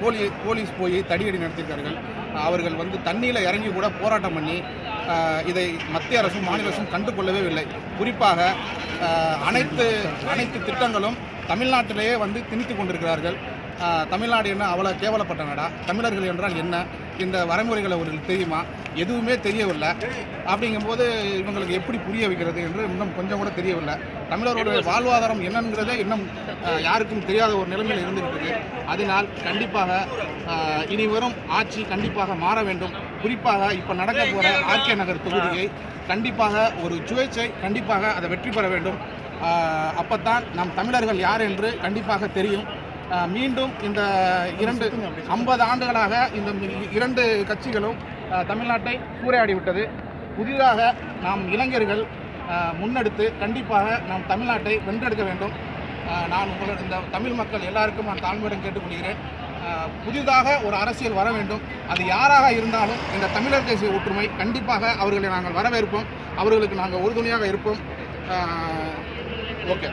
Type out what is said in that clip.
Police போய் தடியடி நடத்தியிருக்கார்கள். அவர்கள் வந்து தண்ணியில் இறங்கி கூட போராட்டம் பண்ணி இதை மத்திய அரசும் மாநில அரசும் கண்டுகொள்ளவே இல்லை. குறிப்பாக அனைத்து திட்டங்களும் தமிழ்நாட்டிலேயே வந்து திணித்து கொண்டிருக்கிறார்கள். தமிழ்நாடு என்ன அவ்வளோ கேவலப்பட்ட நாடா? தமிழர்கள் என்றால் என்ன? இந்த வரைமுறைகளை அவர்களுக்கு தெரியுமா? எதுவுமே தெரியவில்லை. அப்படிங்கும்போது இவங்களுக்கு எப்படி புரிய வைக்கிறது என்று இன்னும் கொஞ்சம் கூட தெரியவில்லை. தமிழர்களுடைய வாழ்வாதாரம் என்னங்கிறதே இன்னும் யாருக்கும் தெரியாத ஒரு நிலைமையில் இருந்துகிட்டு. அதனால் கண்டிப்பாக இனி வரும் ஆட்சி கண்டிப்பாக மாற வேண்டும். குறிப்பாக இப்போ நடக்க போகிற ஆர்கே நகர் தொகுதியை கண்டிப்பாக ஒரு சுயேட்சை கண்டிப்பாக அதை வெற்றி பெற வேண்டும். அப்போத்தான் நம் தமிழர்கள் யார் என்று கண்டிப்பாக தெரியும். மீண்டும் இந்த 50 ஆண்டுகளாக இந்த 2 கட்சிகளும் தமிழ்நாட்டை சூறையாடிவிட்டது. புதிதாக நாம் இளைஞர்கள் முன்னெடுத்து கண்டிப்பாக நாம் தமிழ்நாட்டை வென்றெடுக்க வேண்டும். நான் இந்த தமிழ் மக்கள் எல்லாருக்கும் நான் தாழ்மையுடன் கேட்டுக்கொள்கிறேன். புதிதாக ஒரு அரசியல் வர வேண்டும். அது யாராக இருந்தாலும் இந்த தமிழர் தேசிய ஒற்றுமை கண்டிப்பாக அவர்களை நாங்கள் வரவேற்போம். அவர்களுக்கு நாங்கள் உறுதுணையாக இருப்போம். ஓகே.